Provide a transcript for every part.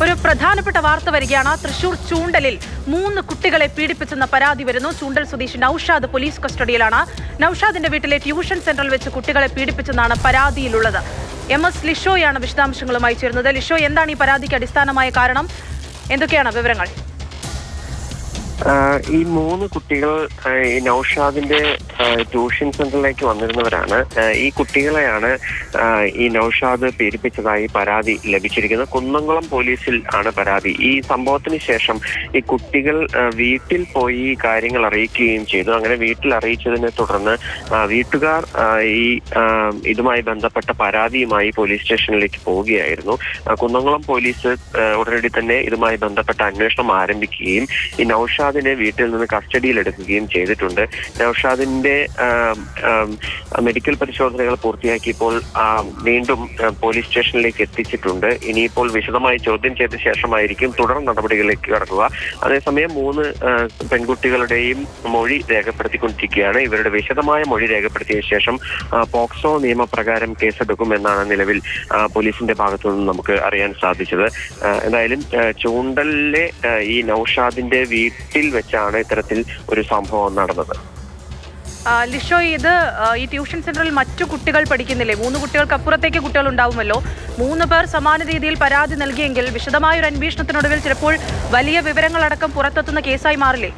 ഒരു പ്രധാനപ്പെട്ട വാർത്ത വരികയാണ്. തൃശൂർ ചൂണ്ടലിൽ 3 കുട്ടികളെ പീഡിപ്പിച്ചെന്ന പരാതി വരുന്നു. ചൂണ്ടൽ സ്വദേശി നൌഷാദ് പോലീസ് കസ്റ്റഡിയിലാണ്. നൌഷാദിന്റെ വീട്ടിലെ ട്യൂഷൻ സെന്ററിൽ വെച്ച് കുട്ടികളെ പീഡിപ്പിച്ചെന്നാണ് പരാതിയിലുള്ളത്. MS ലിഷോയാണ് വിശദാംശങ്ങളുമായി ചേരുന്നത്. ലിഷോ, എന്താണ് ഈ പരാതിക്ക് അടിസ്ഥാനമായ കാരണം? എന്തൊക്കെയാണ് വിവരങ്ങൾ? ഈ 3 കുട്ടികൾ ഈ നൌഷാദിന്റെ ട്യൂഷൻ സെന്ററിലേക്ക് വന്നിരുന്നവരാണ്. ഈ കുട്ടികളെയാണ് ഈ നൌഷാദ് പീഡിപ്പിച്ചതായി പരാതി ലഭിച്ചിരിക്കുന്നത്. കുന്നംകുളം പോലീസിൽ ആണ് പരാതി. ഈ സംഭവത്തിന് ശേഷം ഈ കുട്ടികൾ വീട്ടിൽ പോയി കാര്യങ്ങൾ അറിയിക്കുകയും ചെയ്തു. അങ്ങനെ വീട്ടിൽ അറിയിച്ചതിനെ തുടർന്ന് വീട്ടുകാർ ഈ ഇതുമായി ബന്ധപ്പെട്ട പരാതിയുമായി പോലീസ് സ്റ്റേഷനിലേക്ക് പോവുകയായിരുന്നു. കുന്നംകുളം പോലീസ് ഉടനടി തന്നെ ഇതുമായി ബന്ധപ്പെട്ട അന്വേഷണം ആരംഭിക്കുകയും ഈ നൌഷാദിനെ വീട്ടിൽ നിന്ന് കസ്റ്റഡിയിൽ എടുക്കുകയും ചെയ്തിട്ടുണ്ട്. നൌഷാദിന്റെ മെഡിക്കൽ പരിശോധനകൾ പൂർത്തിയാക്കിയപ്പോൾ വീണ്ടും പോലീസ് സ്റ്റേഷനിലേക്ക് എത്തിച്ചിട്ടുണ്ട്. ഇനിയിപ്പോൾ വിശദമായി ചോദ്യം ചെയ്ത ശേഷമായിരിക്കും തുടർ നടപടികളിലേക്ക് കടക്കുക. അതേസമയം 3 പെൺകുട്ടികളുടെയും മൊഴി രേഖപ്പെടുത്തിക്കൊണ്ടിരിക്കുകയാണ്. ഇവരുടെ വിശദമായ മൊഴി രേഖപ്പെടുത്തിയ ശേഷം പോക്സോ നിയമപ്രകാരം കേസെടുക്കുമെന്നാണ് നിലവിൽ പോലീസിന്റെ ഭാഗത്തു നിന്ന് നമുക്ക് അറിയാൻ സാധിച്ചത്. എന്തായാലും ചൂണ്ടലിലെ ഈ നൌഷാദിന്റെ വീട്ടിൽ വെച്ചാണ് ഇത്തരത്തിൽ ഒരു സംഭവം നടന്നത്. ലിഷോ, ഈ ട്യൂഷൻ സെന്ററിൽ മറ്റു കുട്ടികൾ പഠിക്കുന്നില്ലേ? 3 കുട്ടികൾക്ക് അപ്പുറത്തേക്ക് കുട്ടികൾ ഉണ്ടാവുമല്ലോ. 3 പേർ സമാന രീതിയിൽ പരാതി നൽകിയെങ്കിൽ വിശദമായ ഒരു അന്വേഷണത്തിനൊടുവിൽ ചിലപ്പോൾ വലിയ വിവരങ്ങളടക്കം പുറത്തെത്തുന്ന കേസായി മാറില്ലേ?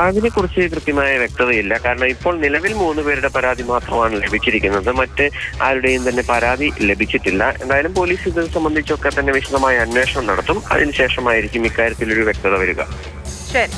അതിനെക്കുറിച്ച് കൃത്യമായ വ്യക്തതയില്ല. കാരണം ഇപ്പോൾ നിലവിൽ 3 പേരുടെ പരാതി മാത്രമാണ് ലഭിച്ചിരിക്കുന്നത്. മറ്റ് ആരുടെയും തന്നെ പരാതി ലഭിച്ചിട്ടില്ല. എന്തായാലും പോലീസ് ഇത് സംബന്ധിച്ചൊക്കെ തന്നെ വിശദമായ അന്വേഷണം നടത്തും. അതിനുശേഷമായിരിക്കും ഇക്കാര്യത്തിൽ ഒരു വ്യക്തത വരിക. ശരി.